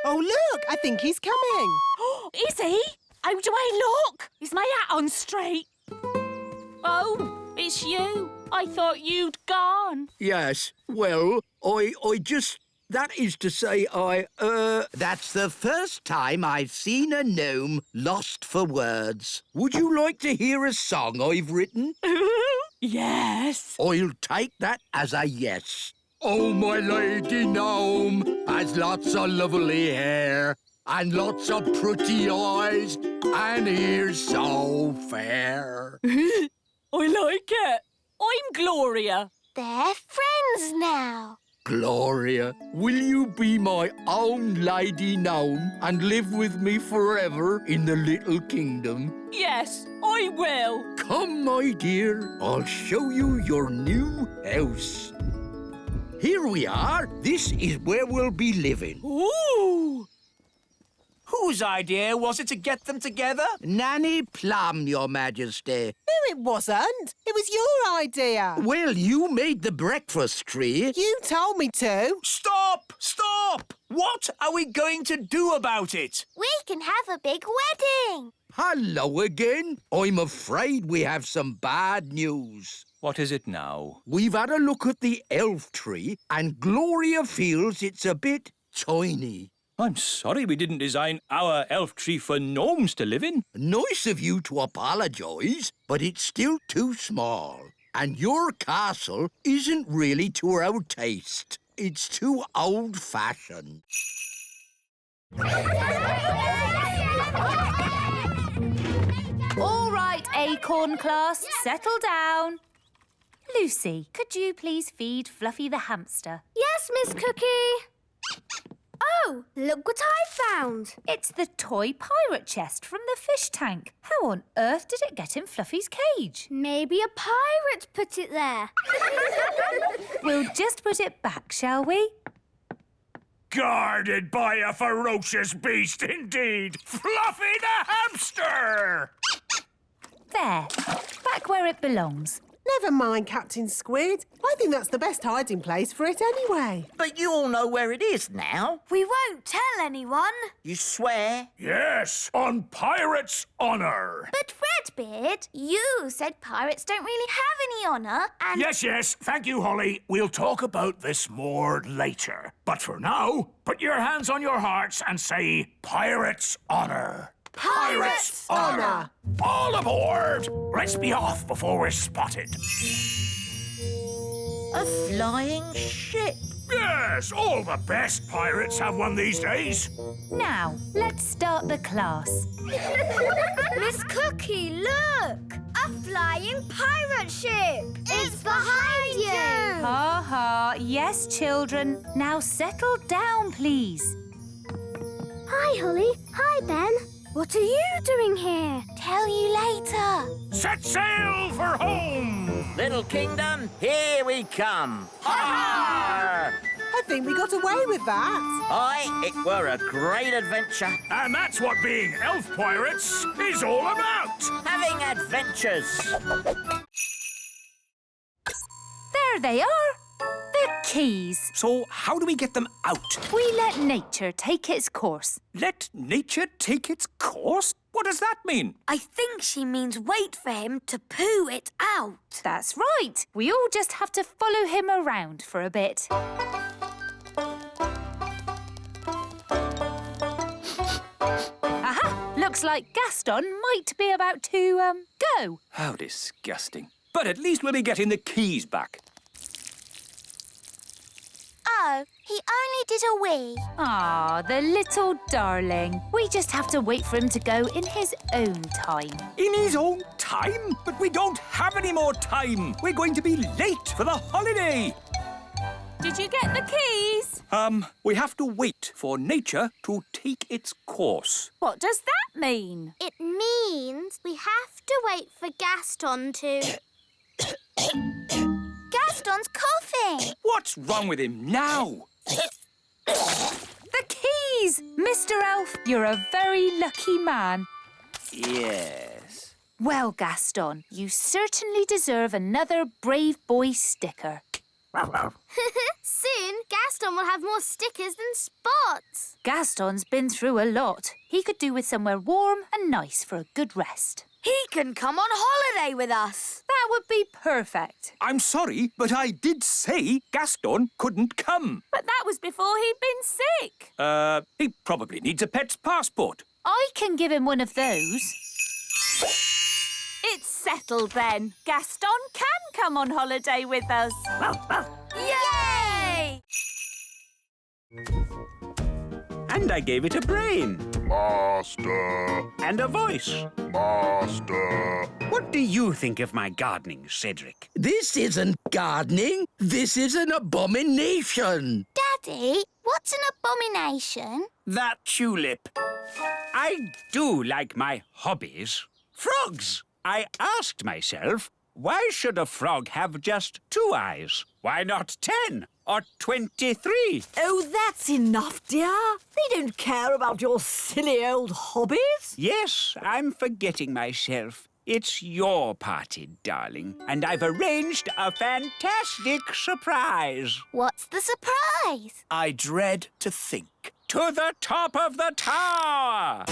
Oh, look! I think he's coming. Is he? How do I look? Is my hat on straight? Oh, it's you. I thought you'd gone. Yes, well, I just... That is to say, That's the first time I've seen a gnome lost for words. Would you like to hear a song I've written? Yes. I'll take that as a yes. Oh, my lady gnome has lots of lovely hair and lots of pretty eyes and ears so fair. I like it. I'm Gloria. They're friends now. Gloria, will you be my own lady gnome and live with me forever in the little kingdom? Yes, I will. Come, my dear, I'll show you your new house. Here we are. This is where we'll be living. Ooh! Whose idea was it to get them together? Nanny Plum, Your Majesty. No, it wasn't. It was your idea. Well, you made the breakfast tree. You told me to. Stop! Stop! What are we going to do about it? We can have a big wedding. Hello again. I'm afraid we have some bad news. What is it now? We've had a look at the elf tree, and Gloria feels it's a bit tiny. I'm sorry we didn't design our elf tree for gnomes to live in. Nice of you to apologise, but it's still too small. And your castle isn't really to our taste. It's too old-fashioned. All right, Acorn class, settle down. Lucy, could you please feed Fluffy the hamster? Yes, Miss Cookie. Oh, look what I found. It's the toy pirate chest from the fish tank. How on earth did it get in Fluffy's cage? Maybe a pirate put it there. We'll just put it back, shall we? Guarded by a ferocious beast indeed. Fluffy the hamster! There, back where it belongs. Never mind, Captain Squid. I think that's the best hiding place for it anyway. But you all know where it is now. We won't tell anyone. You swear? Yes, on pirate's honour. But Redbeard, you said pirates don't really have any honour and... Yes, thank you, Holly. We'll talk about this more later. But for now, put your hands on your hearts and say pirate's honour. Pirate's honour. All aboard! Let's be off before we're spotted. A flying ship. Yes, all the best pirates have one these days. Now, let's start the class. Miss Cookie, look! A flying pirate ship! It's behind you! Ha ha, yes, children. Now settle down, please. Hi, Holly. Hi, Ben. What are you doing here? Tell you later. Set sail for home! Little kingdom, here we come. Ha! I think we got away with that. Aye, it were a great adventure. And that's what being elf pirates is all about! Having adventures. There they are. The keys. So how do we get them out? We let nature take its course. Let nature take its course? What does that mean? I think she means wait for him to poo it out. That's right. We all just have to follow him around for a bit. Aha! Looks like Gaston might be about to, go. How disgusting. But at least we'll be getting the keys back. Oh, he only did a wee. Ah, the little darling. We just have to wait for him to go in his own time. In his own time? But we don't have any more time. We're going to be late for the holiday. Did you get the keys? We have to wait for nature to take its course. What does that mean? It means we have to wait for Gaston to... Gaston's coughing. What's wrong with him now? The keys! Mr. Elf, you're a very lucky man. Yes. Well, Gaston, you certainly deserve another Brave Boy sticker. Soon, Gaston Gaston will have more stickers than spots. Gaston's been through a lot. He could do with somewhere warm and nice for a good rest. He can come on holiday with us. That would be perfect. I'm sorry, but I did say Gaston couldn't come. But that was before he'd been sick. He probably needs a pet's passport. I can give him one of those. It's settled then. Gaston can come on holiday with us. Yay! And I gave it a brain. Master. And a voice. Master. What do you think of my gardening, Cedric? This isn't gardening. This is an abomination. Daddy, what's an abomination? That tulip. I do like my hobbies. Frogs! I asked myself, why should a frog have just 2 eyes? Why not 10 or 23? Oh, that's enough, dear. They don't care about your silly old hobbies. Yes, I'm forgetting myself. It's your party, darling, and I've arranged a fantastic surprise. What's the surprise? I dread to think. To the top of the tower!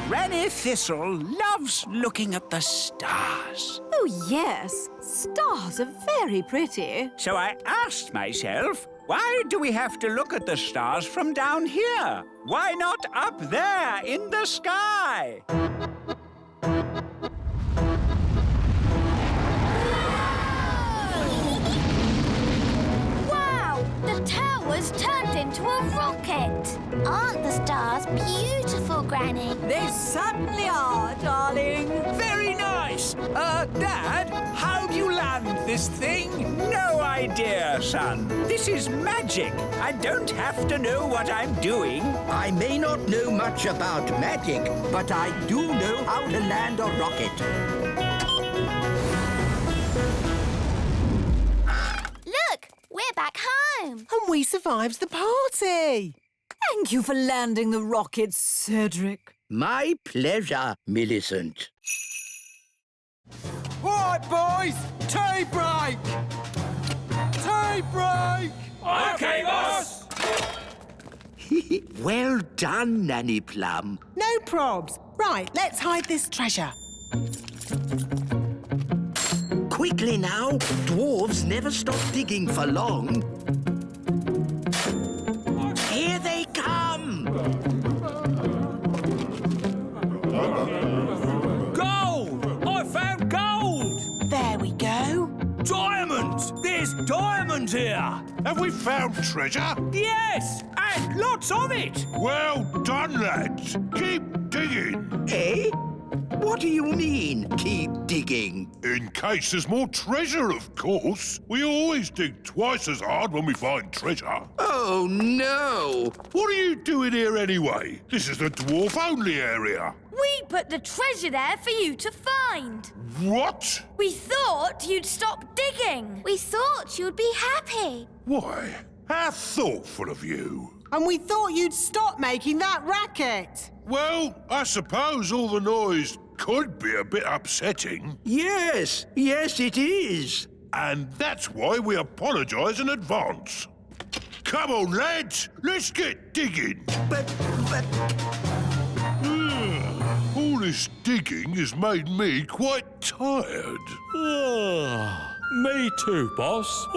Granny Thistle loves looking at the stars. Oh, yes. Stars are very pretty. So I asked myself, why do we have to look at the stars from down here? Why not up there in the sky? Wow! The tower's turned into a rocket. Aren't the stars beautiful, Granny? They certainly are, darling. Very nice. Dad, how do you land this thing? No idea, son. This is magic. I don't have to know what I'm doing. I may not know much about magic, but I do know how to land a rocket. Look, we're back home. And we survived the party. Thank you for landing the rocket, Cedric. My pleasure, Millicent. All right, boys, tea break! Tea break! OK, boss. Well done, Nanny Plum. No probs. Right, let's hide this treasure. Quickly now. Dwarves never stop digging for long. Here they come! Gold! I found gold! There we go. Diamonds! There's diamonds here! Have we found treasure? Yes! And lots of it! Well done, lads. Keep digging. Eh? What do you mean, keep digging? In case there's more treasure, of course. We always dig twice as hard when we find treasure. Oh, no! What are you doing here anyway? This is the dwarf-only area. We put the treasure there for you to find. What? We thought you'd stop digging. We thought you'd be happy. Why? How thoughtful of you. And we thought you'd stop making that racket. Well, I suppose all the noise could be a bit upsetting. Yes, it is. And that's why we apologise in advance. Come on, lads, let's get digging. But... All this digging has made me quite tired. Me too, boss.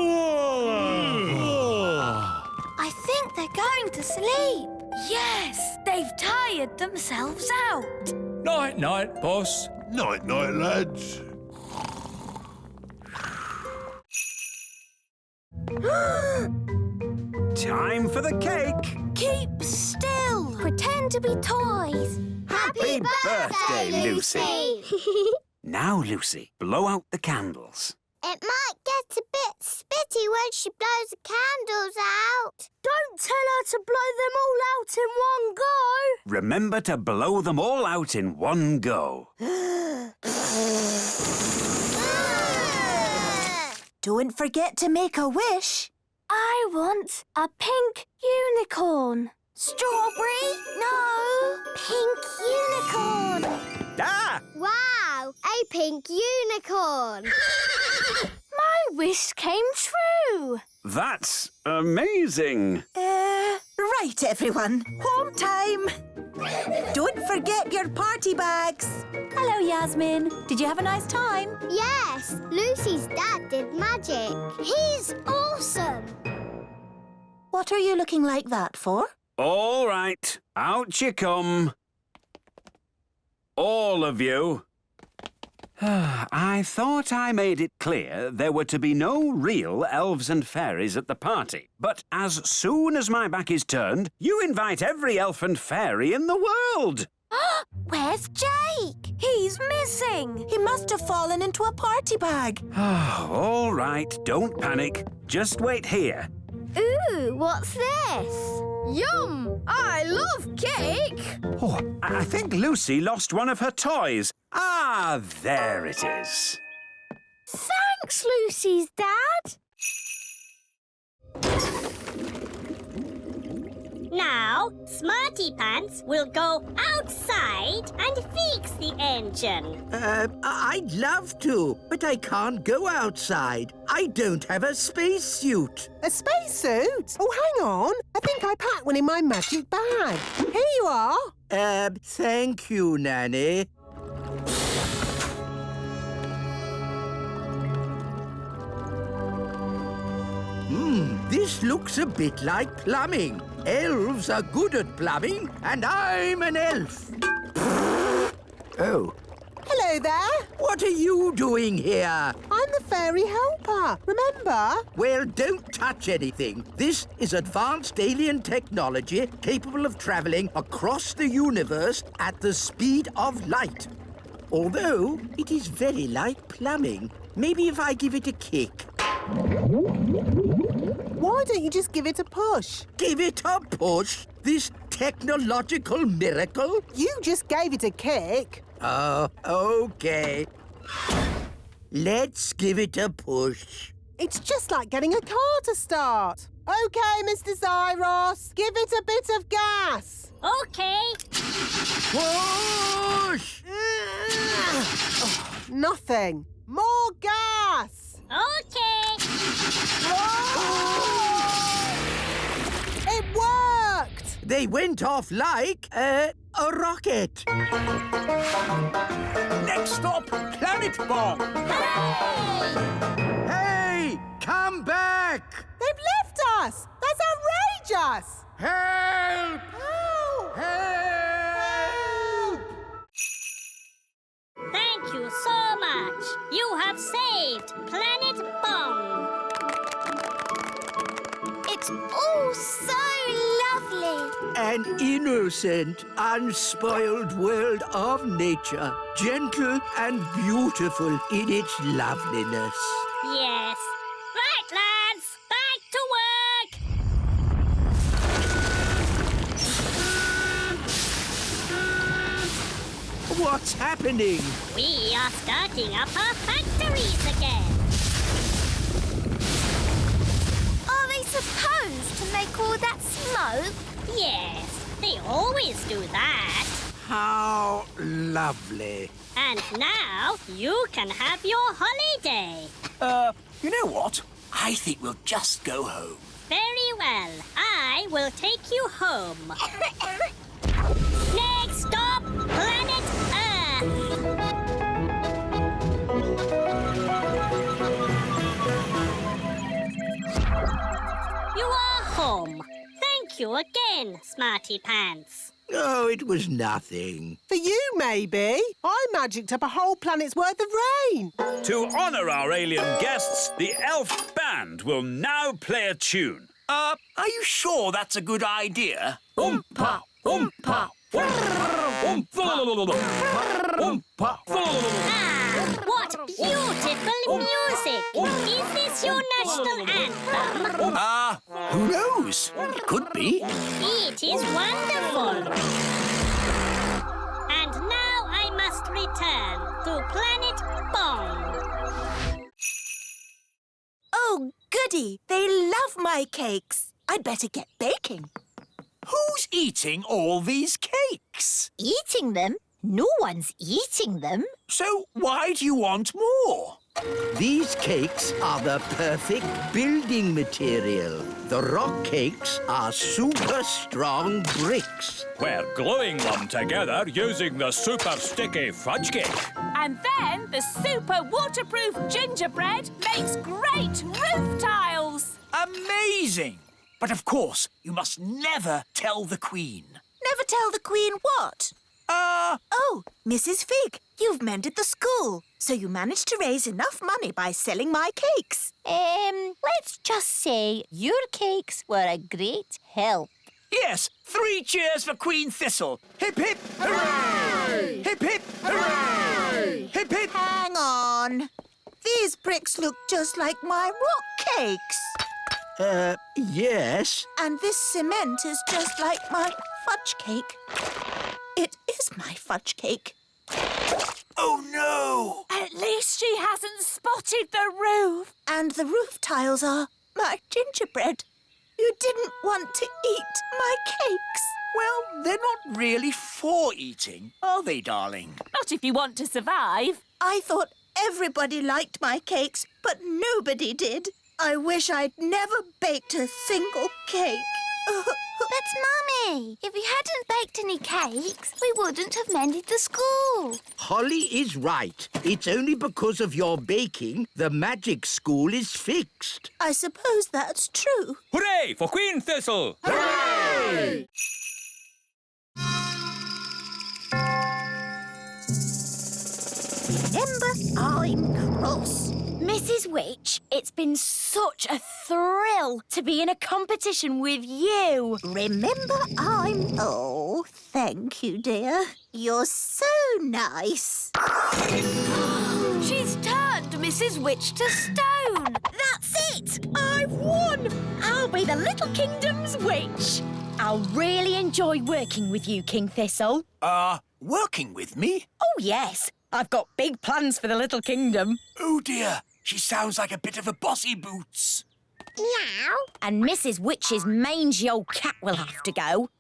I think they're going to sleep. Yes, they've tired themselves out. Night-night, boss. Night-night, lads. Time for the cake. Keep still. Pretend to be toys. Happy birthday, Lucy. Now, Lucy, blow out the candles. It might get a bit spitty when she blows the candles out. Don't tell her to blow them all out in one go. Remember to blow them all out in one go. Don't forget to make a wish. I want a pink unicorn. Strawberry? No. Pink unicorn. Ah! Wow, a pink unicorn. My wish came true. That's amazing. Right, everyone. Home time. Don't forget your party bags. Hello, Yasmin. Did you have a nice time? Yes, Lucy's dad did magic. He's awesome. What are you looking like that for? All right, out you come. All of you. I thought I made it clear there were to be no real elves and fairies at the party. But as soon as my back is turned, you invite every elf and fairy in the world. Where's Jake? He's missing. He must have fallen into a party bag. All right, don't panic. Just wait here. Ooh, what's this? Yum! I love cake! Oh, I think Lucy lost one of her toys. Ah, there it is. Thanks, Lucy's dad. Now, Smarty Pants will go outside and fix the engine. I'd love to, but I can't go outside. I don't have a spacesuit. A spacesuit? Oh, hang on. I think I packed one in my magic bag. Here you are. Thank you, Nanny. This looks a bit like plumbing. Elves are good at plumbing, and I'm an elf. Oh. Hello there. What are you doing here? I'm the fairy helper, remember? Well, don't touch anything. This is advanced alien technology capable of traveling across the universe at the speed of light. Although, it is very like plumbing. Maybe if I give it a kick. Why don't you just give it a push? Give it a push? This technological miracle? You just gave it a kick. Oh, okay. Let's give it a push. It's just like getting a car to start. OK, Mr. Zyros, give it a bit of gas. Okay. Push! Nothing. More gas. Okay. It worked. They went off like a rocket. Next stop, Planet Bomb. Hey, come back! They've left us. That's outrageous. Help! Help! Help! Thank you so much. You have saved Planet Bong. It's all so lovely. An innocent, unspoiled world of nature, gentle and beautiful in its loveliness. Yes. Right, lads. Back to work. What's happening? We are starting up our factories again. Are they supposed to make all that smoke? Yes, they always do that. How lovely. And now you can have your holiday. You know what? I think we'll just go home. Very well. I will take you home. Next stop, Planet Earth. You are home. Thank you again, Smarty Pants. Oh, it was nothing. For you, maybe. I magicked up a whole planet's worth of rain. To honour our alien guests, the elf band will now play a tune. Are you sure that's a good idea? Oompa, oompa, Ah, what beautiful music! Is this your national anthem? Who knows? It could be. It is wonderful. And now I must return to Planet Bong. Oh, goody. They love my cakes. I'd better get baking. Who's eating all these cakes? Eating them? No one's eating them. So why do you want more? These cakes are the perfect building material. The rock cakes are super strong bricks. We're gluing them together using the super sticky fudge cake. And then the super waterproof gingerbread makes great roof tiles. Amazing! But of course, you must never tell the Queen. Never tell the Queen what? Oh, Mrs. Fig, you've mended the school, so you managed to raise enough money by selling my cakes. Let's just say your cakes were a great help. Yes, 3 cheers for Queen Thistle. Hip, hip, hooray! Hip, hip, hooray! Hip, hip. Hang on. These bricks look just like my rock cakes. Yes. And this cement is just like my fudge cake. It is my fudge cake. Oh, no! At least she hasn't spotted the roof. And the roof tiles are my gingerbread. You didn't want to eat my cakes. Well, they're not really for eating, are they, darling? Not if you want to survive. I thought everybody liked my cakes, but nobody did. I wish I'd never baked a single cake. But, Mummy, if we hadn't baked any cakes, we wouldn't have mended the school. Holly is right. It's only because of your baking the magic school is fixed. I suppose that's true. Hooray for Queen Thistle! Hooray! Remember, I'm cross. Mrs. Witch, it's been such a thrill to be in a competition with you. Remember, Oh, thank you, dear. You're so nice. She's turned Mrs. Witch to stone. That's it! I've won! I'll be the Little Kingdom's witch. I'll really enjoy working with you, King Thistle. Working with me? Oh, yes. I've got big plans for the Little Kingdom. Oh, dear. She sounds like a bit of a bossy boots. Meow. And Mrs. Witch's mangy old cat will have to go.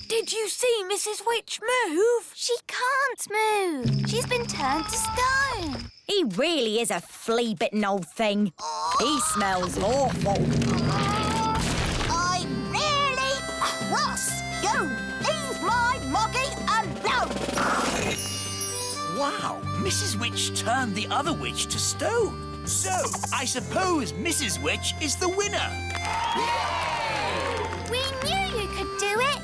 Did you see Mrs. Witch move? She can't move. She's been turned to stone. He really is a flea-bitten old thing. He smells awful. I'm really cross. You leave my moggy alone. Wow, Mrs. Witch turned the other witch to stone. So, I suppose Mrs. Witch is the winner. We knew you could do it.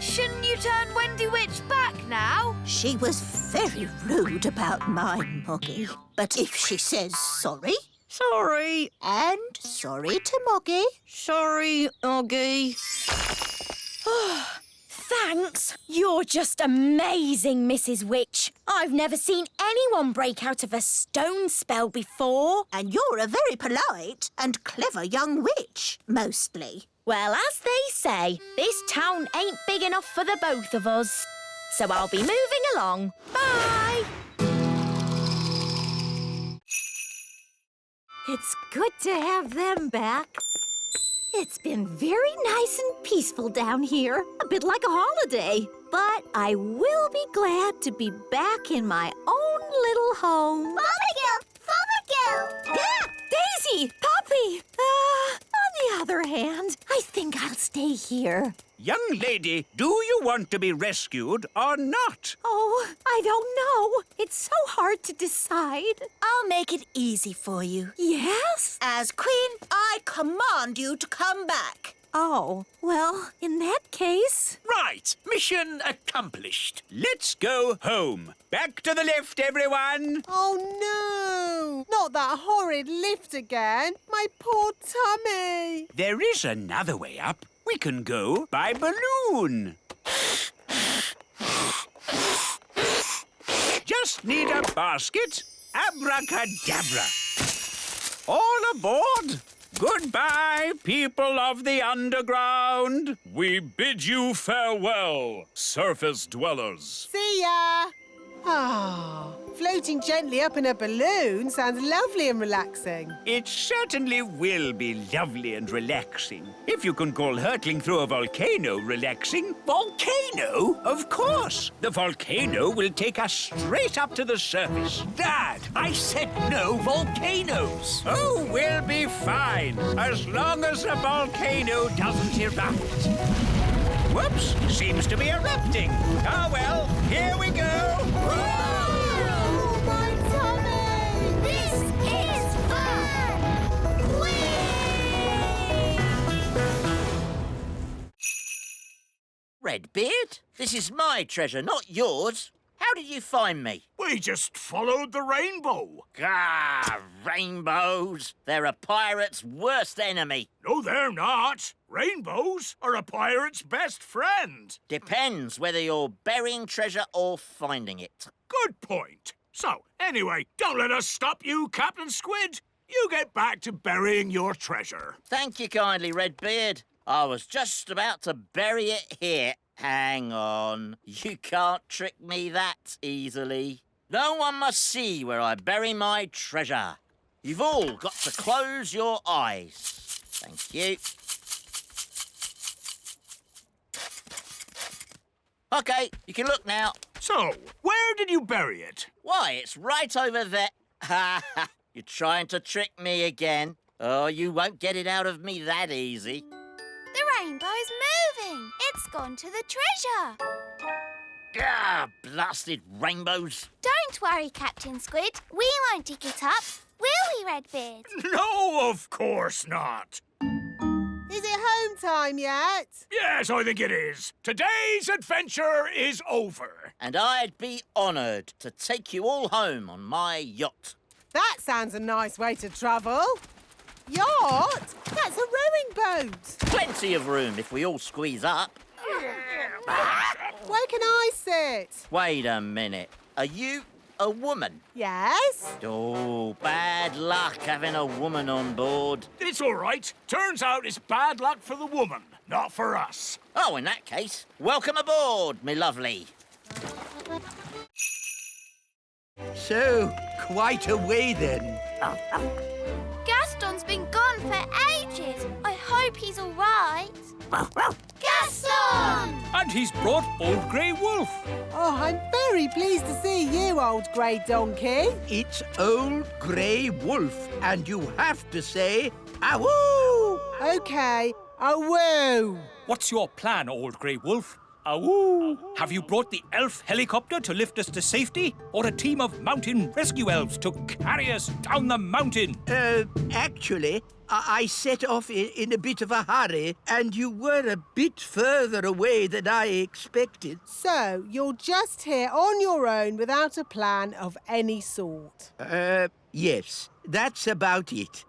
Shouldn't you turn Wendy Witch back now? She was very rude about my moggy. But if she says sorry... Sorry. And sorry to Moggy. Sorry, Oggy. Thanks. You're just amazing, Mrs. Witch. I've never seen anyone break out of a stone spell before. And you're a very polite and clever young witch, mostly. Well, as they say, this town ain't big enough for the both of us. So I'll be moving along. Bye. It's good to have them back. It's been very nice and peaceful down here, a bit like a holiday. But I will be glad to be back in my own little home. Fothergill! Yeah, Daisy! Poppy! On the other hand, I think I'll stay here. Young lady, do you want to be rescued or not? Oh, I don't know. It's so hard to decide. I'll make it easy for you. Yes? As Queen, I command you to come back. Oh, well, in that case... Right, mission accomplished. Let's go home. Back to the lift, everyone. Oh, no! Not that horrid lift again. My poor tummy. There is another way up. We can go by balloon. Just need a basket. Abracadabra. All aboard. Goodbye, people of the underground. We bid you farewell, surface dwellers. See ya! Ah, floating gently up in a balloon sounds lovely and relaxing. It certainly will be lovely and relaxing. If you can call hurtling through a volcano relaxing. Volcano? Of course. The volcano will take us straight up to the surface. Dad, I said no volcanoes. Oh, we'll be fine, as long as the volcano doesn't erupt. Whoops, seems to be erupting. Oh, well, here we go. Oh, my tummy! This is fun! Whee! Redbeard, this is my treasure, not yours. How did you find me? We just followed the rainbow. Ah, rainbows. They're a pirate's worst enemy. No, they're not. Rainbows are a pirate's best friend. Depends whether you're burying treasure or finding it. Good point. So, anyway, don't let us stop you, Captain Squid. You get back to burying your treasure. Thank you kindly, Redbeard. I was just about to bury it here. Hang on. You can't trick me that easily. No one must see where I bury my treasure. You've all got to close your eyes. Thank you. OK, you can look now. So, where did you bury it? Why, it's right over there. Ha ha! You're trying to trick me again. Oh, you won't get it out of me that easy. The rainbow's moving. It's gone to the treasure. Ah, blasted rainbows. Don't worry, Captain Squid. We won't dig it up, will we, Redbeard? No, of course not. Is it home time yet? Yes, I think it is. Today's adventure is over. And I'd be honoured to take you all home on my yacht. That sounds a nice way to travel. Yacht? That's a rowing boat. Plenty of room if we all squeeze up. Where can I sit? Wait a minute. Are you a woman? Yes. Oh, bad luck having a woman on board. It's all right. Turns out it's bad luck for the woman, not for us. Oh, in that case, welcome aboard, me lovely. So, quite a way then. Gaston's been gone for ages. I hope he's all right. Gaston! And he's brought Old Grey Wolf. Oh, I'm very pleased to see you, old grey donkey. It's Old Grey Wolf, and you have to say, awoo! OK, awoo. What's your plan, Old Grey Wolf? Awoo! Have you brought the elf helicopter to lift us to safety, or a team of mountain rescue elves to carry us down the mountain? Actually, I set off in a bit of a hurry, and you were a bit further away than I expected. So, you're just here on your own without a plan of any sort? Yes, that's about it.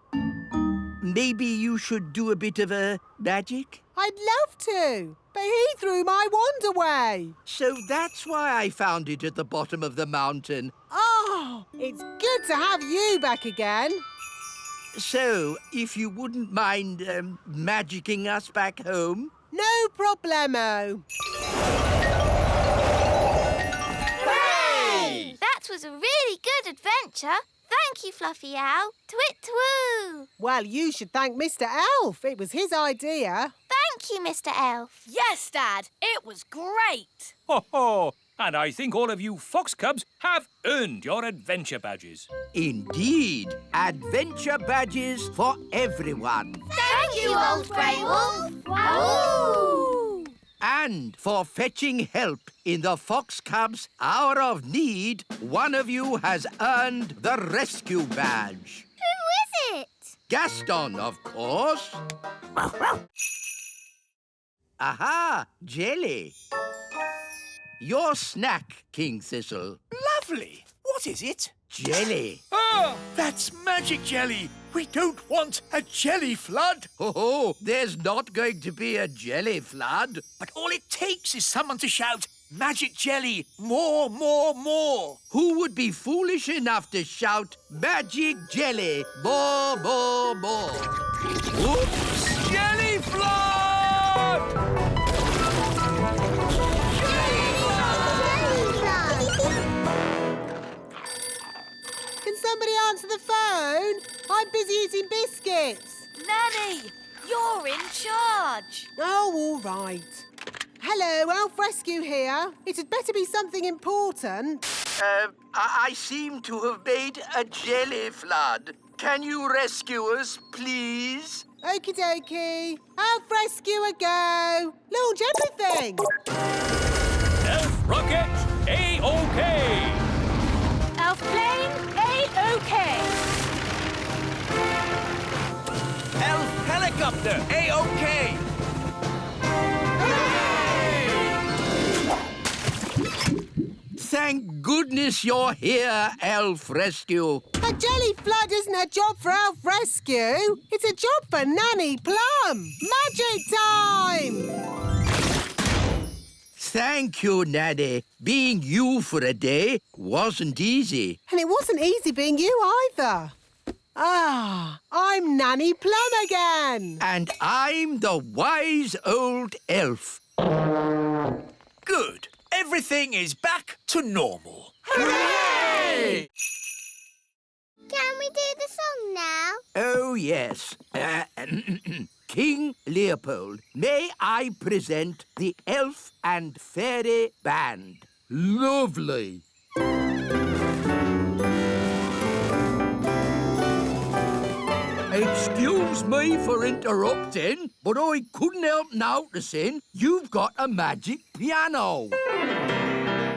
Maybe you should do a bit of a magic? I'd love to, but he threw my wand away. So that's why I found it at the bottom of the mountain. Oh, it's good to have you back again. So, if you wouldn't mind magicking us back home? No problemo. Hooray! That was a really good adventure. Thank you, Fluffy Owl. Twit-twoo! Well, you should thank Mr. Elf. It was his idea. Thank you, Mr. Elf. Yes, Dad. It was great. Ho ho! And I think all of you fox cubs have earned your adventure badges. Indeed. Adventure badges for everyone. Thank you, Old Grey Wolf. Wahoo! And for fetching help in the Fox Cubs' hour of need, one of you has earned the rescue badge. Who is it? Gaston, of course. Aha, jelly. Your snack, King Thistle. Lovely. What is it? Jelly. Oh, that's magic jelly. We don't want a jelly flood. Oh, there's not going to be a jelly flood. But all it takes is someone to shout, magic jelly, more, more, more. Who would be foolish enough to shout, magic jelly, more, more, more? Oops! Jelly flood! Jelly flood! somebody answer the phone? I'm busy eating biscuits. Nanny, you're in charge. Oh, all right. Hello, Elf Rescue here. It had better be something important. I seem to have made a jelly flood. Can you rescue us, please? Okie dokie. Elf Rescue a go. Launch everything. Elf rocket, A-OK. Elf plane, A-OK. Elf helicopter, A-OK. Thank goodness you're here, Elf Rescue. A jelly flood isn't a job for Elf Rescue. It's a job for Nanny Plum. Magic time! Thank you, Nanny. Being you for a day wasn't easy. And it wasn't easy being you either. Ah, I'm Nanny Plum again. And I'm the wise old elf. Good. Everything is back to normal. Hooray! Can we do the song now? Oh, yes. King Leopold, may I present the Elf and Fairy Band? Lovely. Excuse me for interrupting, but I couldn't help noticing you've got a magic piano.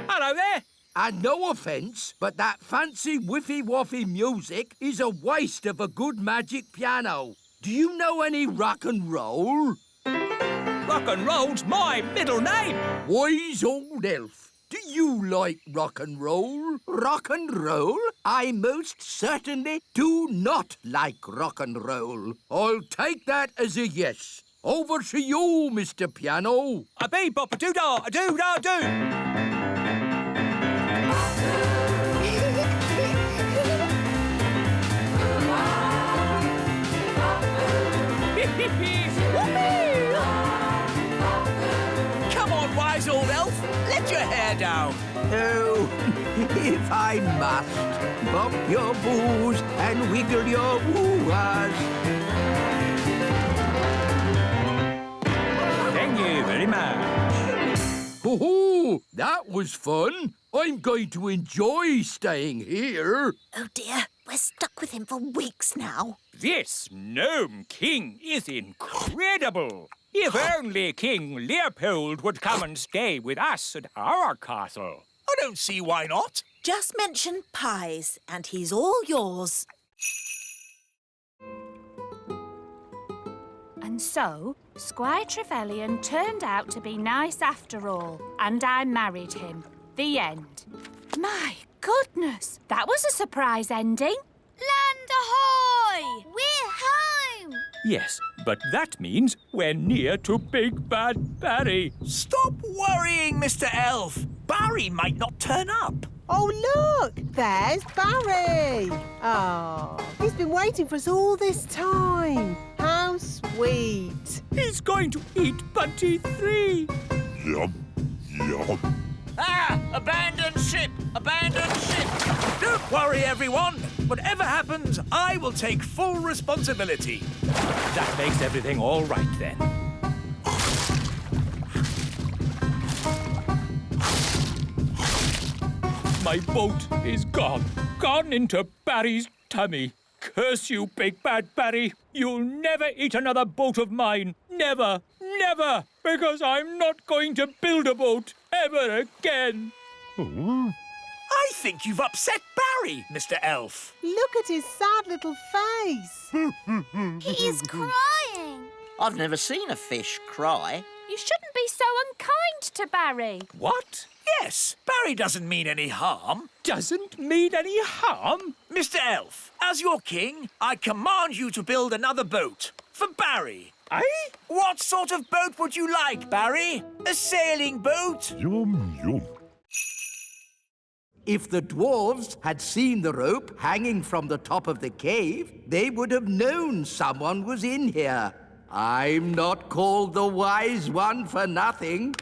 Hello there. And no offence, but that fancy whiffy-woffy music is a waste of a good magic piano. Do you know any rock and roll? Rock and roll's my middle name. Wise old elf. Do you like rock and roll? Rock and roll? I most certainly do not like rock and roll. I'll take that as a yes. Over to you, Mr. Piano. A bee-bop-a-doo-dah, a-doo-dah-doo. Come on, wise old elf. Let your hair down. Oh, if I must, bump your boos and wiggle your woo-ahs. Thank you very much. Ho-ho! That was fun. I'm going to enjoy staying here. Oh, dear. We're stuck with him for weeks now. This Gnome King is incredible. If only King Leopold would come and stay with us at our castle. I don't see why not. Just mention pies, and he's all yours. And so, Squire Trevelyan turned out to be nice after all, and I married him. The end. My goodness, that was a surprise ending. Land ahoy! We're home! Yes, but that means we're near to Big Bad Barry. Stop worrying, Mr. Elf. Barry might not turn up. Oh, look! There's Barry! Oh, he's been waiting for us all this time. How sweet. He's going to eat Bunty 3. Yum, yum. Ah! Abandoned ship! Abandoned ship! Don't worry, everyone. Whatever happens, I will take full responsibility. That makes everything all right, then. My boat is gone. Gone into Barry's tummy. Curse you, Big Bad Barry. You'll never eat another boat of mine. Never, never. Because I'm not going to build a boat ever again. I think you've upset Barry, Mr. Elf. Look at his sad little face. He's crying. I've never seen a fish cry. You shouldn't be so unkind to Barry. What? Yes, Barry doesn't mean any harm. Doesn't mean any harm? Mr. Elf, as your king, I command you to build another boat for Barry. Aye? What sort of boat would you like, Barry? A sailing boat? Yum, yum. If the dwarves had seen the rope hanging from the top of the cave, they would have known someone was in here. I'm not called the wise one for nothing.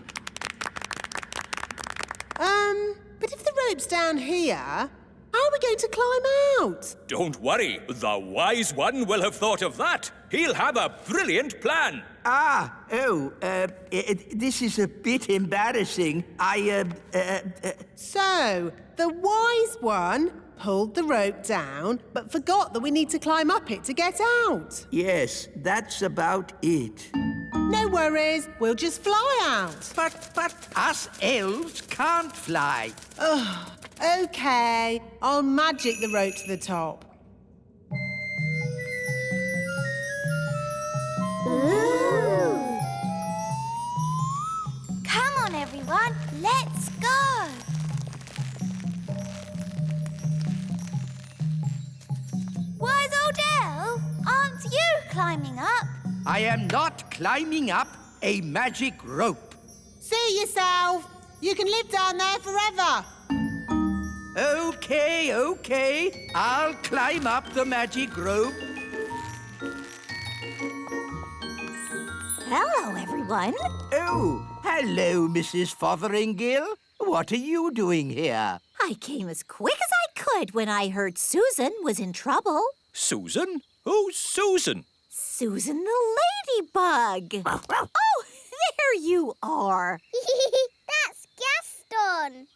But if the rope's down here, How are we going to climb out? Don't worry, the wise one will have thought of that. He'll have a brilliant plan. This is a bit embarrassing. So, the wise one pulled the rope down, but forgot that we need to climb up it to get out. Yes, that's about it. No worries, we'll just fly out. But us elves can't fly. Ugh, OK, I'll magic the rope to the top. Ooh. Come on, everyone, let's go. Wise old elf, aren't you climbing up? I am not climbing up a magic rope. See yourself. You can live down there forever. OK. I'll climb up the magic rope. Hello, everyone. Oh, hello, Mrs. Fotheringill. What are you doing here? I came as quick as I could when I heard Susan was in trouble. Susan? Who's Susan? Susan the ladybug. Oh, there you are. That's Gaston.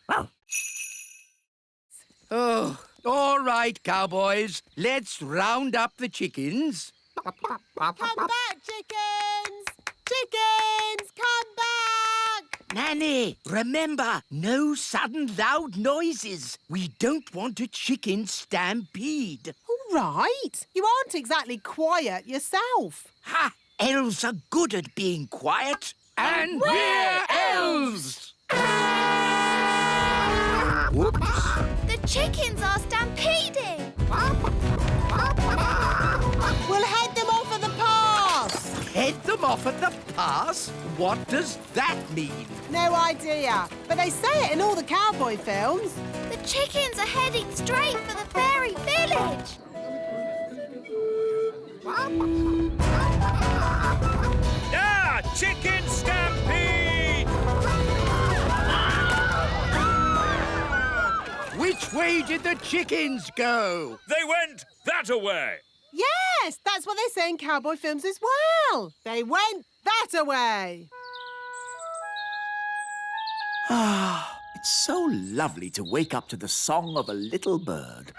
Oh, all right, cowboys. Let's round up the chickens. Come back, chickens! Chickens, come back! Nanny, remember, no sudden loud noises. We don't want a chicken stampede. All right. You aren't exactly quiet yourself. Ha! Elves are good at being quiet. And we're elves! Whoops. The chickens are stampeding. We'll head them off at the pass. Head them off at the pass? What does that mean? No idea, but they say it in all the cowboy films. The chickens are heading straight for the fairy village. Ah! Chicken stampede! Which way did the chickens go? They went that-a-way. Yes, that's what they say in cowboy films as well. They went that-a-way. Ah, it's so lovely to wake up to the song of a little bird.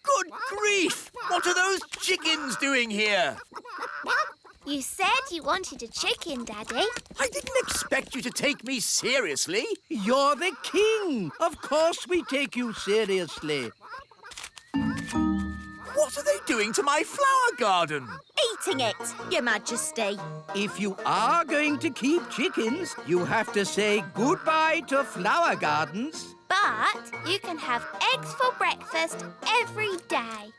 Good grief! What are those chickens doing here? You said you wanted a chicken, Daddy. I didn't expect you to take me seriously. You're the king. Of course we take you seriously. What are they doing to my flower garden? Eating it, Your Majesty. If you are going to keep chickens, you have to say goodbye to flower gardens. But you can have eggs for breakfast every day.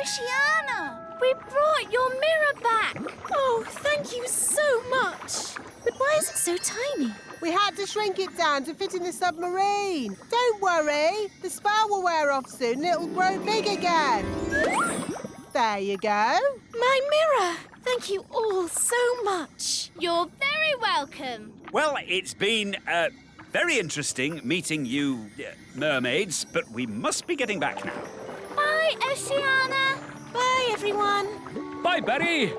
Oceana, we brought your mirror back. Oh, thank you so much. But why is it so tiny? We had to shrink it down to fit in the submarine. Don't worry, the spell will wear off soon and it'll grow big again. There you go. My mirror. Thank you all so much. You're very welcome. Well, it's been very interesting meeting you, mermaids, but we must be getting back now. Bye, Oceana. Bye, everyone. Bye, Betty.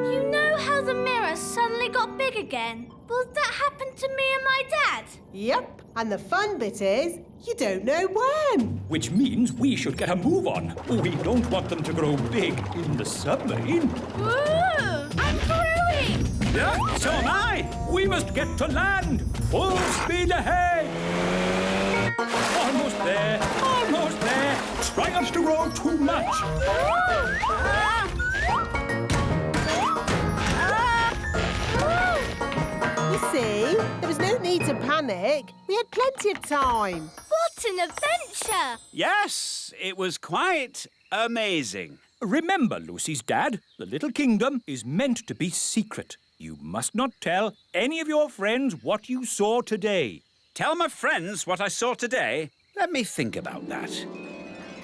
You know how the mirror suddenly got big again? Will that happen to me and my dad? Yep, and the fun bit is, you don't know when. Which means we should get a move on. We don't want them to grow big in the submarine. Ooh, I'm growing. Yeah, so am I. We must get to land. Full speed ahead. Almost there. Almost there. Try not to grow too much. You see, there was no need to panic. We had plenty of time. What an adventure! Yes, it was quite amazing. Remember, Lucy's dad, the little kingdom is meant to be secret. You must not tell any of your friends what you saw today. Tell my friends what I saw today? Let me think about that.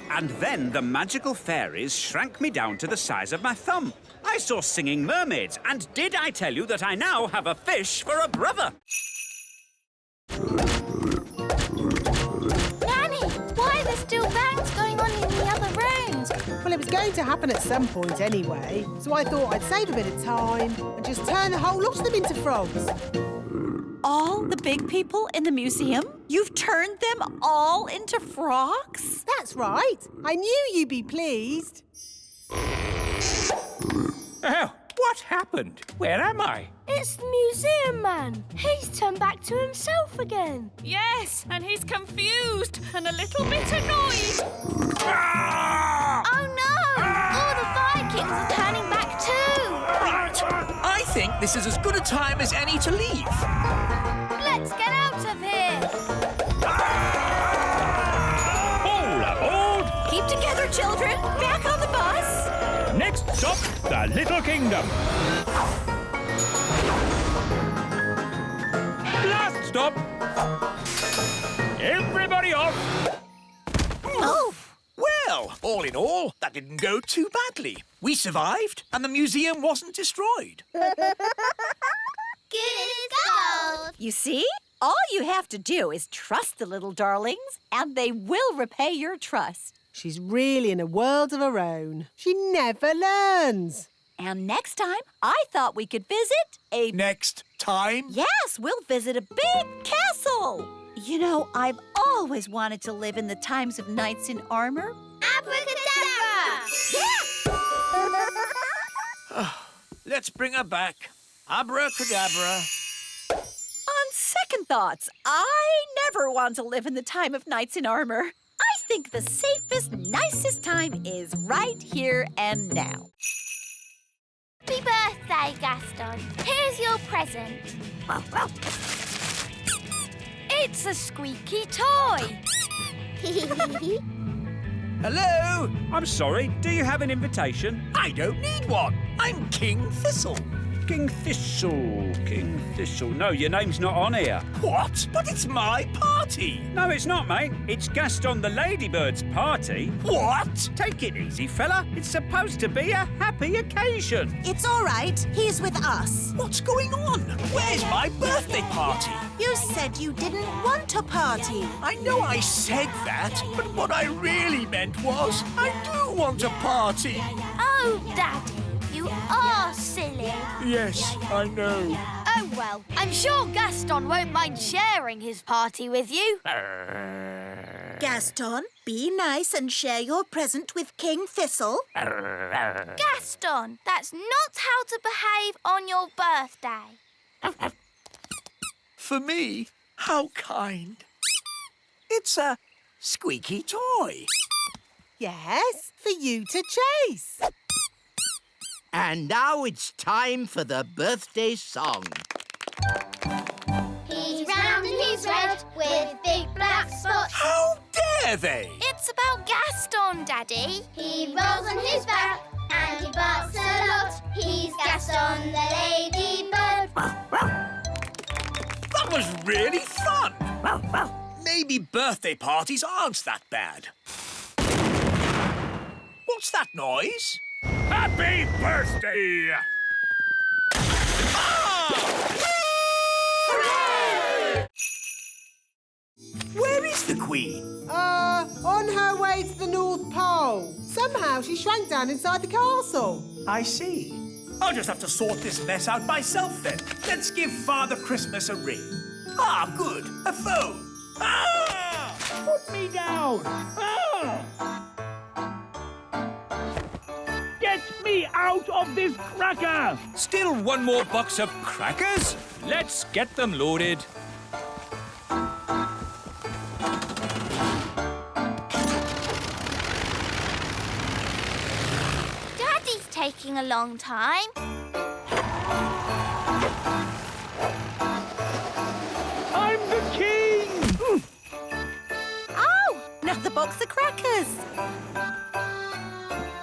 And then the magical fairies shrank me down to the size of my thumb. I saw singing mermaids, and did I tell you that I now have a fish for a brother? Nanny, why are there still bangs going on in the other rooms? Well, it was going to happen at some point anyway, so I thought I'd save a bit of time and just turn the whole lot of them into frogs. All the big people in the museum? You've turned them all into frogs? That's right. I knew you'd be pleased. Oh, what happened? Where am I? It's the museum man. He's turned back to himself again. Yes, and he's confused and a little bit annoyed. Oh no! All the Vikings are turning back too. Right. I think this is as good a time as any to leave. Let's get out of here. All aboard! Keep together, children. Back on the bus. Next stop, the Little Kingdom. Last stop. Everybody off. Oh! Well, all in all, that didn't go too badly. We survived, and the museum wasn't destroyed. Good as gold. You see? All you have to do is trust the little darlings, and they will repay your trust. She's really in a world of her own. She never learns. And next time, I thought we could visit a... Next time? Yes, we'll visit a big castle. You know, I've always wanted to live in the times of knights in armor. Abracadabra! Let's bring her back. Abracadabra. On second thoughts, I never want to live in the time of knights in armor. I think the safest, nicest time is right here and now. Happy birthday, Gaston. Here's your present. It's a squeaky toy. Hello? I'm sorry, do you have an invitation? I don't need one. I'm King Thistle. King Thistle, King Thistle. No, your name's not on here. What? But it's my party. No, it's not, mate. It's Gaston the Ladybird's party. What? Take it easy, fella. It's supposed to be a happy occasion. It's all right. He's with us. What's going on? Where's my birthday party? You said you didn't want a party. I know I said that, but what I really meant was I do want a party. Oh, Daddy, you are silly. Yes, I know. Oh, well, I'm sure Gaston won't mind sharing his party with you. Gaston, be nice and share your present with King Thistle. Gaston, that's not how to behave on your birthday. For me? How kind. It's a squeaky toy. Yes, for you to chase. And now it's time for the birthday song. He's round and he's red with big black spots. How dare they? It's about Gaston, Daddy. He rolls on his back and he barks a lot. He's Gaston the ladybird. That was really fun. Maybe birthday parties aren't that bad. What's that noise? Happy birthday! Hooray! Where is the Queen? On her way to the North Pole. Somehow she shrank down inside the castle. I see. I'll just have to sort this mess out myself then. Let's give Father Christmas a ring. Ah, good. A phone. Ah! Put me down! Ah! Get me out of this cracker! Still one more box of crackers? Let's get them loaded. Daddy's taking a long time. I'm the king! Oh, another box of crackers.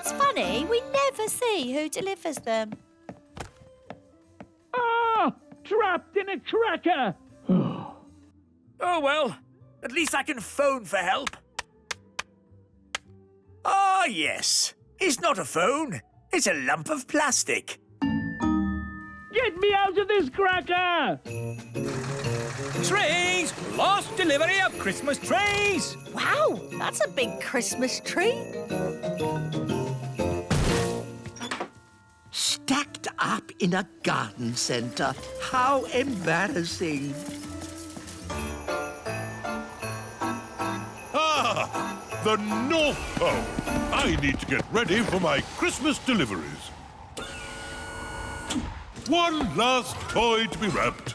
It's funny, we never see who delivers them. Ah! Trapped in a cracker! Oh, well, at least I can phone for help. Ah, yes. It's not a phone. It's a lump of plastic. Get me out of this cracker! Trees! Last delivery of Christmas trees! Wow, that's a big Christmas tree. Stacked up in a garden centre. How embarrassing. Ah, the North Pole. I need to get ready for my Christmas deliveries. One last toy to be wrapped.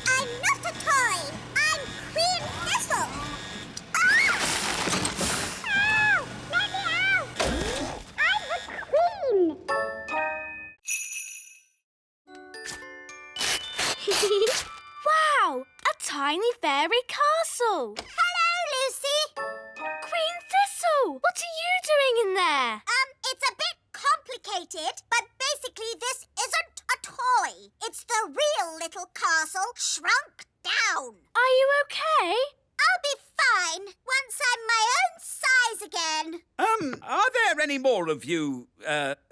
I'm not a toy. I'm Queen Thistle. Ah! Ow! Let me out! I'm the queen. Wow, a tiny fairy castle. Hello, Lucy. Queen Thistle, what are you doing in there? It's a bit complicated, but basically this isn't a toy. It's the real little castle shrunk down. Are you okay? I'll be fine once I'm my own size again. Are there any more of you,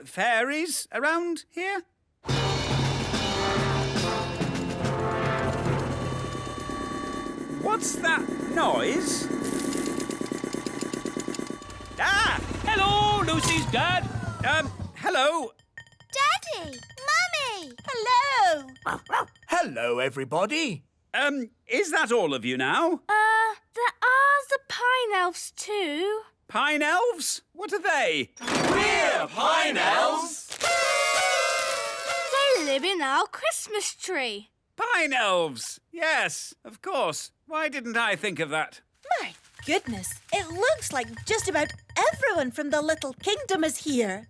fairies around here? What's that noise? Ah! Hello, Lucy's dad. Hello. Daddy! Mummy! Hello. Hello, everybody. Is that all of you now? There are the pine elves too. Pine elves? What are they? We're Pine Elves. They live in our Christmas tree. Pine elves! Yes, of course. Why didn't I think of that? My goodness, it looks like just about everyone from the Little Kingdom is here.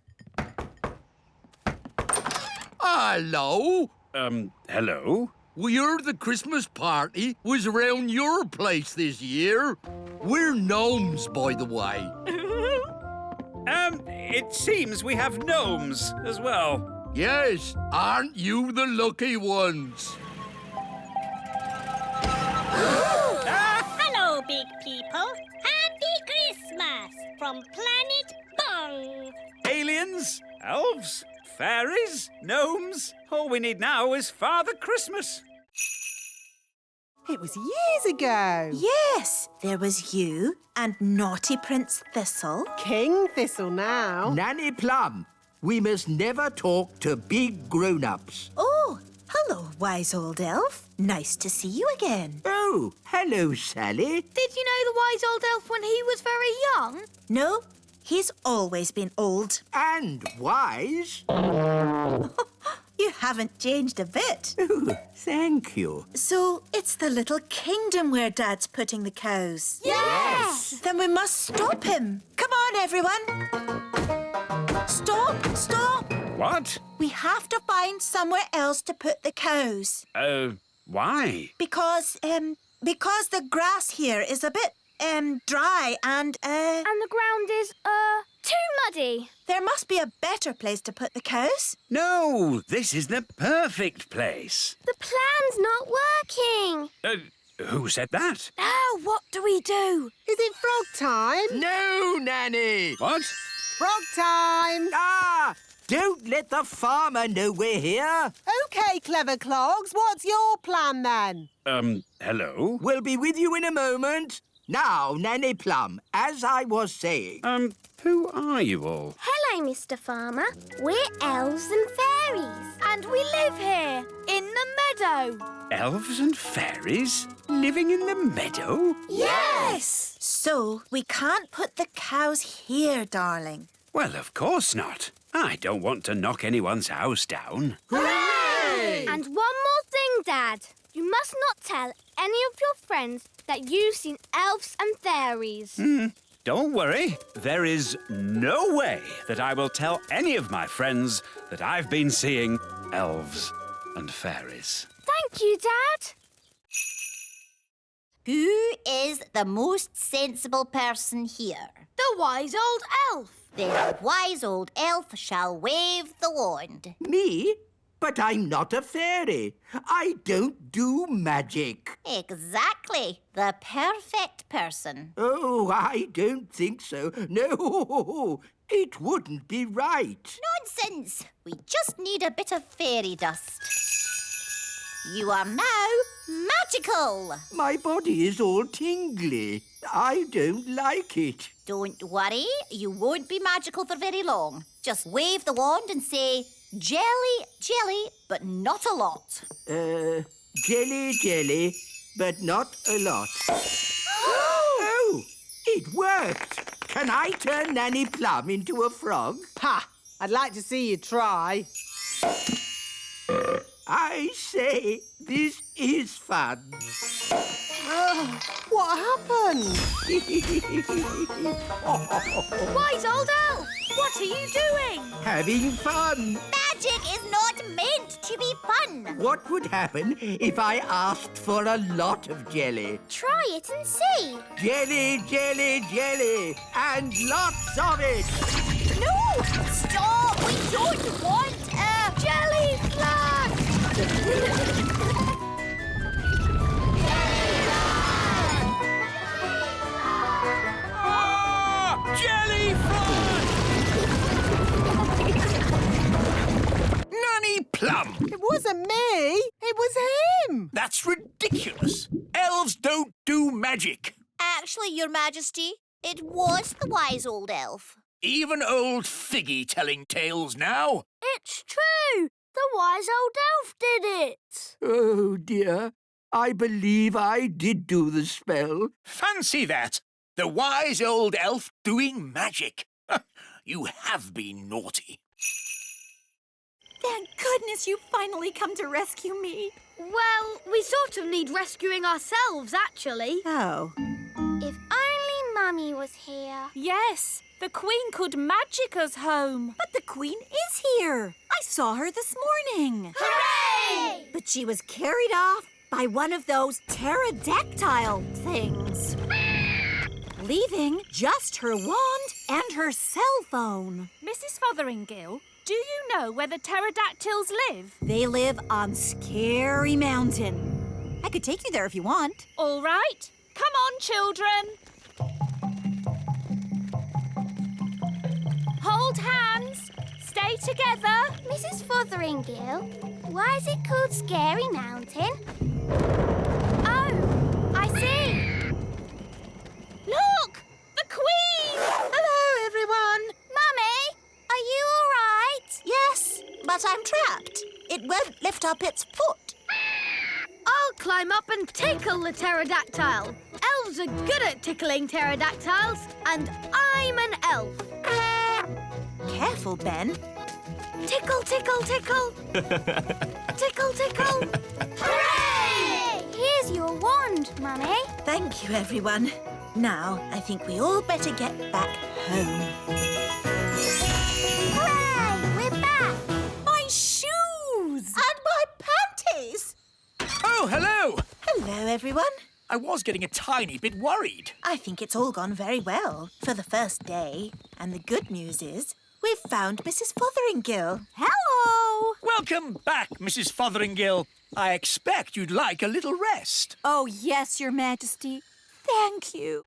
Hello. Hello? We heard the Christmas party was around your place this year. We're gnomes, by the way. It seems we have gnomes as well. Yes, aren't you the lucky ones? Hello, big people. Happy Christmas from Planet Bung. Aliens, elves, fairies, gnomes. All we need now is Father Christmas. It was years ago. Yes, there was you and naughty Prince Thistle. King Thistle now. Nanny Plum, we must never talk to big grown-ups. Oh, hello, wise old elf. Nice to see you again. Oh, hello, Sally. Did you know the wise old elf when he was very young? No, he's always been old. And wise. You haven't changed a bit. Oh, thank you. So it's the Little Kingdom where Dad's putting the cows? Yes! Then we must stop him. Come on, everyone. Stop, stop. What? We have to find somewhere else to put the cows. Why? Because the grass here is a bit, dry and And the ground is, too muddy. there must be a better place to put the cows. No, this is the perfect place. The plan's not working. Who said that? Now what do we do? Is it frog time? No, Nanny. What? Frog time. Ah! Don't let the farmer know we're here. OK, clever clogs, what's your plan then? Hello? We'll be with you in a moment. Now, Nanny Plum, as I was saying... Who are you all? Hello, Mr. Farmer. We're elves and fairies. And we live here, in the meadow. Elves and fairies living in the meadow? Yes! So we can't put the cows here, darling. Well, of course not. I don't want to knock anyone's house down. Hooray! And one more thing, Dad. You must not tell any of your friends that you've seen elves and fairies. Don't worry. There is no way that I will tell any of my friends that I've been seeing elves and fairies. Thank you, Dad. Who is the most sensible person here? The wise old elf. The wise old elf shall wave the wand. Me? But I'm not a fairy. I don't do magic. Exactly. The perfect person. Oh, I don't think so. No. It wouldn't be right. Nonsense! We just need a bit of fairy dust. You are now magical! My body is all tingly. I don't like it. Don't worry, you won't be magical for very long. Just wave the wand and say, jelly, jelly, but not a lot. Jelly, jelly, but not a lot. Oh, it worked. Can I turn Nanny Plum into a frog? Ha! I'd like to see you try. I say, this is fun. What happened? Wise old elf! What are you doing? Having fun. Magic is not meant to be fun. What would happen if I asked for a lot of jelly? Try it and see. Jelly, jelly, jelly, and lots of it. No! Stop! We don't want a jelly flash! Jelly Nanny Plum! It wasn't me. It was him. That's ridiculous. Elves don't do magic. Actually, Your Majesty, it was the wise old elf. Even old Figgy telling tales now. It's true. The wise old elf did it. Oh, dear. I believe I did do the spell. Fancy that. The wise old elf doing magic. You have been naughty. Thank goodness you finally come to rescue me. Well, we sort of need rescuing ourselves, actually. Oh. If only Mummy was here. Yes, the Queen could magic us home. But the Queen is here. I saw her this morning. Hooray! But she was carried off by one of those pterodactyl things. Leaving just her wand and her cell phone. Mrs. Fotheringill, do you know where the pterodactyls live? They live on Scary Mountain. I could take you there if you want. All right. Come on, children. Hold hands. Stay together. Mrs. Fotheringill, why is it called Scary Mountain? Oh, I see. Look! The Queen! Hello, everyone. Mummy, are you all right? Yes, but I'm trapped. It won't lift up its foot. I'll climb up and tickle the pterodactyl. Elves are good at tickling pterodactyls, and I'm an elf. Careful, Ben. Tickle, tickle, tickle. Tickle, tickle. Hooray! Here's your wand, Mummy. Thank you, everyone. Now, I think we all better get back home. Hooray! We're back. My shoes! And my panties! Oh, hello! Hello, everyone. I was getting a tiny bit worried. I think it's all gone very well for the first day. And the good news is we've found Mrs. Fotheringill. Hello! Welcome back, Mrs. Fotheringill. I expect you'd like a little rest. Oh, yes, Your Majesty. Thank you.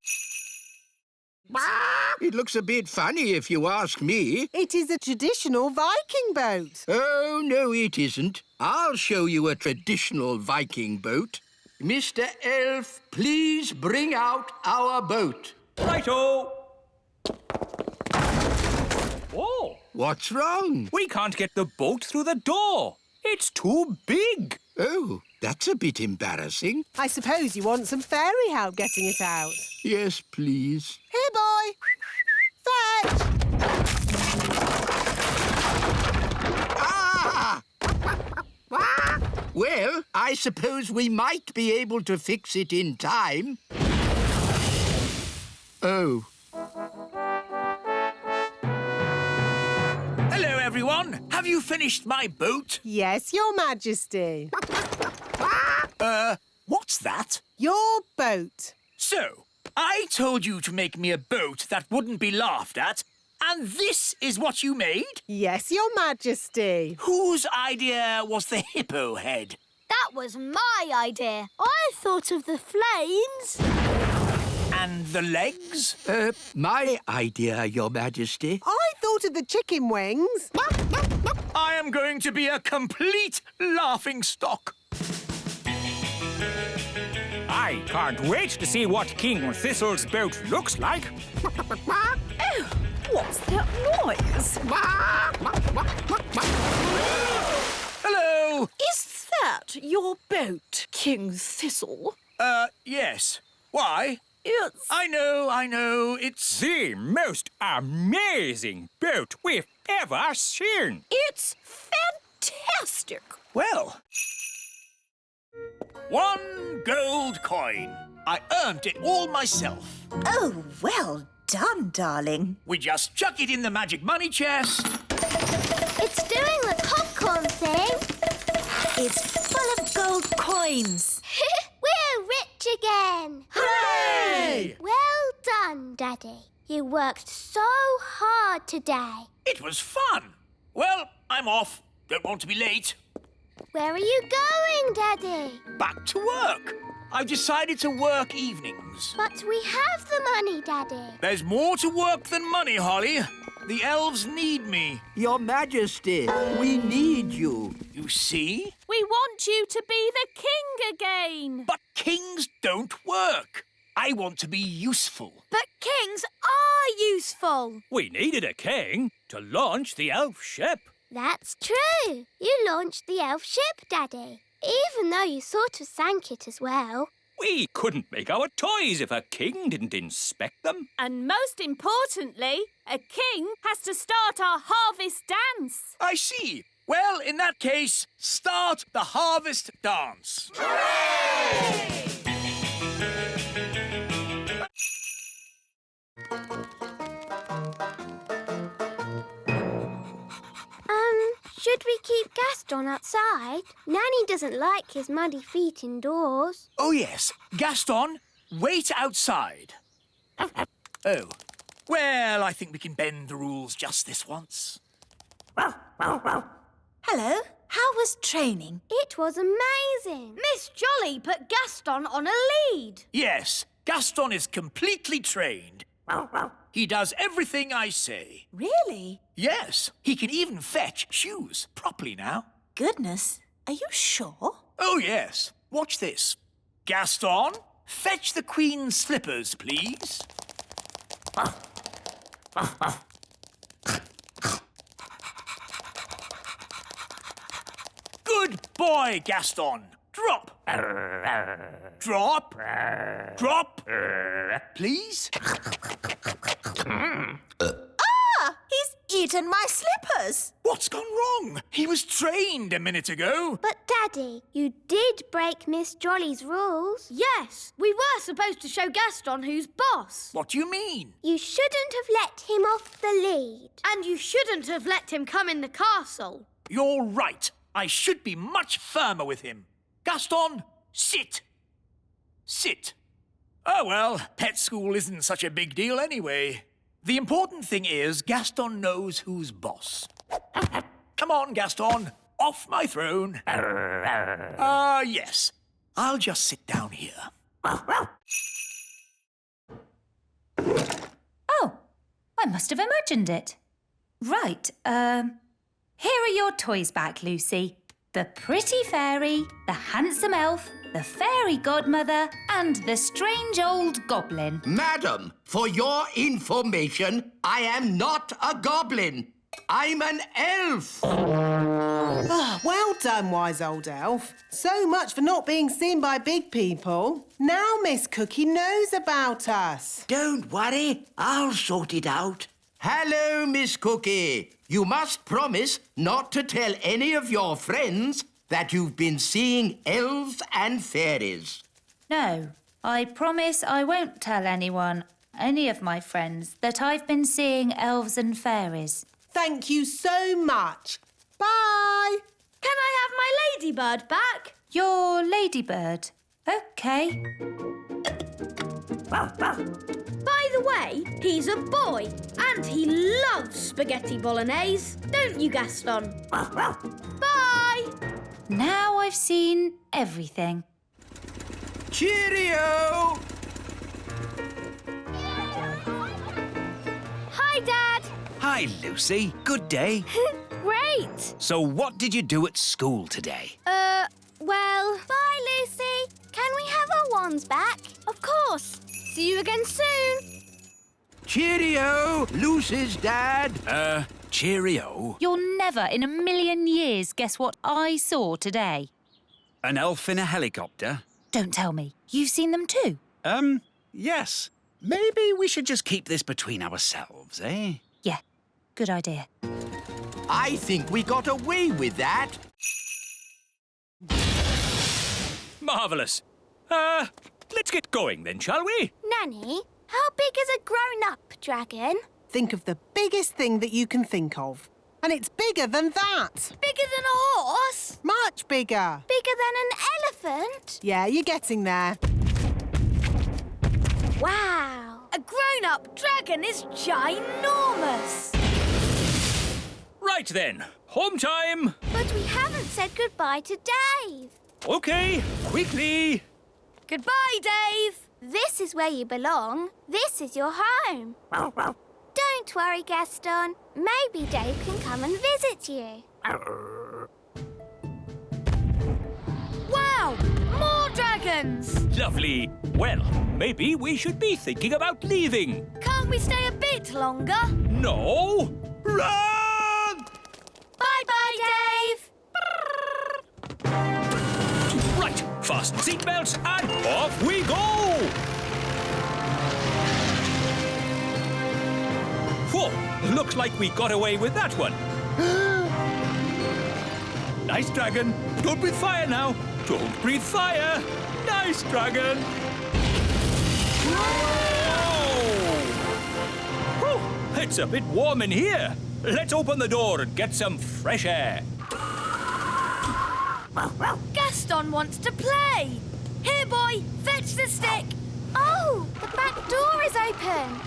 It looks a bit funny if you ask me. It is a traditional Viking boat. Oh, no, it isn't. I'll show you a traditional Viking boat. Mr. Elf, please bring out our boat. Righto! Oh, What's wrong? we can't get the boat through the door. It's too big. Oh, that's a bit embarrassing. I suppose you want some fairy help getting it out. Yes, please. Here, boy. Fetch! Ah! Well, I suppose we might be able to fix it in time. Oh. Hello, everyone. Have you finished my boat? Yes, Your Majesty. What's that? Your boat. So, I told you to make me a boat that wouldn't be laughed at, and this is what you made? Yes, Your Majesty. Whose idea was the hippo head? That was my idea. I thought of the flames. And the legs? My idea, Your Majesty. I thought of the chicken wings. I am going to be a complete laughingstock. I can't wait to see what King Thistle's boat looks like. Oh, what's that noise? Hello. Is that your boat, King Thistle? Yes. Why? It's... I know, it's... The most amazing boat we've ever seen. It's fantastic. Well... 1 gold coin. I earned it all myself. Oh, well done, darling. We just chuck it in the magic money chest. It's doing the popcorn thing. It's full of gold coins. We're rich again. Hooray! Well done, Daddy. You worked so hard today. It was fun. Well, I'm off. Don't want to be late. Where are you going, Daddy? Back to work. I've decided to work evenings. But we have the money, Daddy. There's more to work than money, Holly. The elves need me. Your Majesty, we need you. You see? We want you to be the king again. But kings don't work. I want to be useful. But kings are useful. We needed a king to launch the elf ship. That's true. You launched the elf ship, Daddy. Even though you sort of sank it as well. We couldn't make our toys if a king didn't inspect them. And most importantly, a king has to start our harvest dance. I see. Well, in that case, start the harvest dance. Hooray! Should we keep Gaston outside? Nanny doesn't like his muddy feet indoors. Oh, yes. Gaston, wait outside. Oh. Well, I think we can bend the rules just this once. Hello. How was training? It was amazing. Miss Jolly put Gaston on a lead. Yes, Gaston is completely trained. He does everything I say. Really? Yes, he can even fetch shoes properly now. Goodness. Are you sure? Oh, yes. Watch this. Gaston, fetch the Queen's slippers, please. Good boy, Gaston. Drop. Drop. Drop. Please. He's eaten my slippers. What's gone wrong? He was trained a minute ago. But, Daddy, you did break Miss Jolly's rules. Yes, we were supposed to show Gaston who's boss. What do you mean? You shouldn't have let him off the lead. And you shouldn't have let him come in the castle. You're right. I should be much firmer with him. Gaston, sit. Sit. Oh, well, pet school isn't such a big deal anyway. The important thing is Gaston knows who's boss. Come on, Gaston. Off my throne. Yes. I'll just sit down here. Oh, I must have imagined it. Right, here are your toys back, Lucy. The pretty fairy, the handsome elf, the fairy godmother, and the strange old goblin. Madam, for your information, I am not a goblin. I'm an elf. Well done, wise old elf. So much for not being seen by big people. Now Miss Cookie knows about us. Don't worry, I'll sort it out. Hello, Miss Cookie. You must promise not to tell any of your friends that you've been seeing elves and fairies. No, I promise I won't tell anyone, any of my friends, that I've been seeing elves and fairies. Thank you so much. Bye. Can I have my ladybird back? Your ladybird. OK. By the way, he's a boy and he loves spaghetti bolognese, don't you, Gaston? Bye! Now I've seen everything. Cheerio! Hi, Dad. Hi, Hi, Lucy. Good day. Great! So what did you do at school today? Well... Bye, Lucy. Can we have our wands back? Of course. See you again soon. Cheerio, Lucy's dad. Cheerio. You'll never in a million years guess what I saw today. An elf in a helicopter? Don't tell me. You've seen them too? Yes. Maybe we should just keep this between ourselves, eh? Yeah, good idea. I think we got away with that. Marvellous. Let's get going then, shall we? Nanny, how big is a grown-up dragon? Think of the biggest thing that you can think of. And it's bigger than that. Bigger than a horse? Much bigger. Bigger than an elephant? Yeah, you're getting there. Wow! A grown-up dragon is ginormous! Right then, home time. But we haven't said goodbye to Dave. OK, quickly. Goodbye, Dave. This is where you belong. This is your home. Don't worry, Gaston. Maybe Dave can come and visit you. Wow! More dragons! Lovely. Well, maybe we should be thinking about leaving. Can't we stay a bit longer? No. Run! Bye-bye, Dave! Right, fasten seatbelts and off we go! Whoa, looks like we got away with that one. Nice dragon. Don't breathe fire now. Don't breathe fire. Nice dragon. Whoa! It's a bit warm in here. Let's open the door and get some fresh air. Gaston wants to play. Here, boy, fetch the stick. Oh, the back door is open.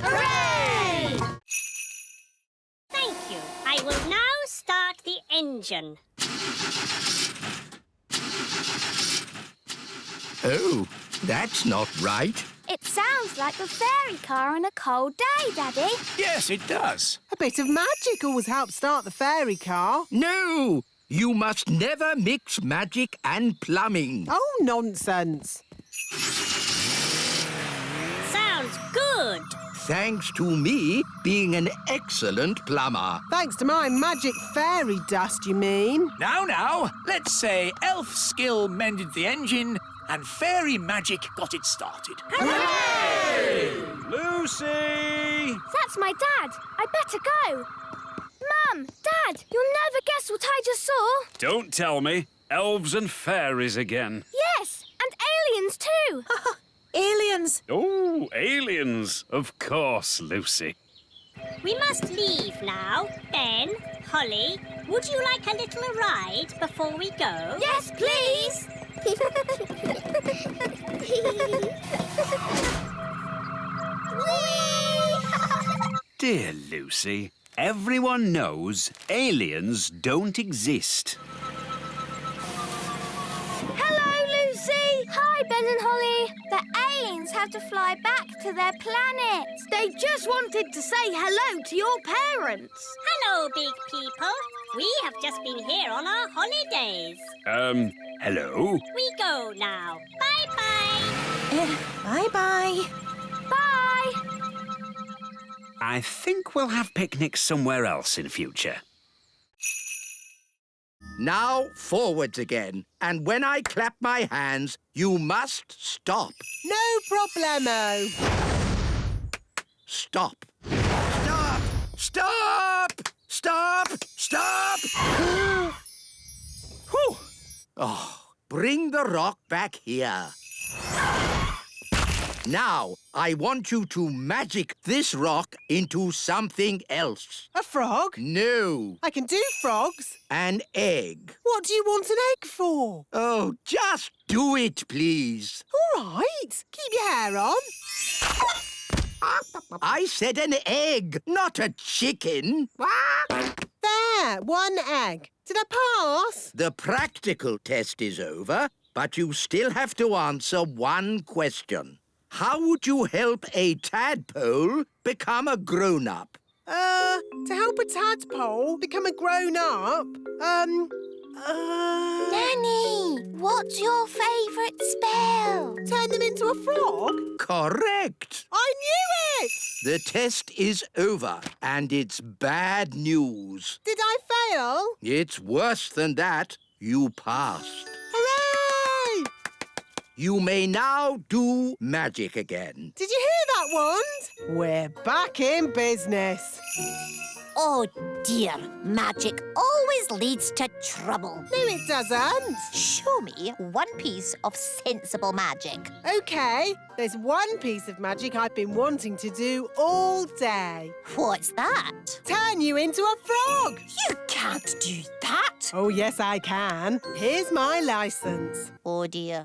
Hooray! Thank you. I will now start the engine. Oh, that's not right. It sounds like the fairy car on a cold day, Daddy. Yes, it does. A bit of magic always helps start the fairy car. No, you must never mix magic and plumbing. Oh, nonsense. Sounds good. Thanks to me being an excellent plumber. Thanks to my magic fairy dust, you mean? Now, let's say elf skill mended the engine and fairy magic got it started. Hooray! Lucy! That's my dad. I better go. Mum, Dad, you'll never guess what I just saw. Don't tell me. Elves and fairies again. Yes, and aliens too. Aliens! Oh, aliens. Of course, Lucy. We must leave now. Ben, Holly, would you like a little ride before we go? Yes, please. Dear Lucy, everyone knows aliens don't exist. Hello, Lucy. Hi, Ben and Holly. The aliens have to fly back to their planet. They just wanted to say hello to your parents. Hello, big people. We have just been here on our holidays. Hello? We go now. Bye-bye. Bye-bye. Bye. I think we'll have picnics somewhere else in future. Now forwards again. And when I clap my hands, you must stop. No problemo. Stop. Stop! Stop! Stop! Stop! Whew. Oh, bring the rock back here. Now, I want you to magic this rock into something else. A frog? No. I can do frogs. An egg. What do you want an egg for? Oh, just do it, please. All right. Keep your hair on. I said an egg, not a chicken. There, one egg. Did I pass? The practical test is over. But you still have to answer one question. How would you help a tadpole become a grown-up? To help a tadpole become a grown-up, Nanny, what's your favourite spell? turn them into a frog? Correct. I knew it! The test is over, and it's bad news. Did I fail? It's worse than that. You passed. Hooray! You may now do magic again. Did you hear that, Wand? We're back in business. Oh, dear. Magic always leads to trouble. No, it doesn't. Show me one piece of sensible magic. OK, there's one piece of magic I've been wanting to do all day. What's that? Turn you into a frog. You can't do that. Oh, yes, I can. Here's my licence. Oh, dear.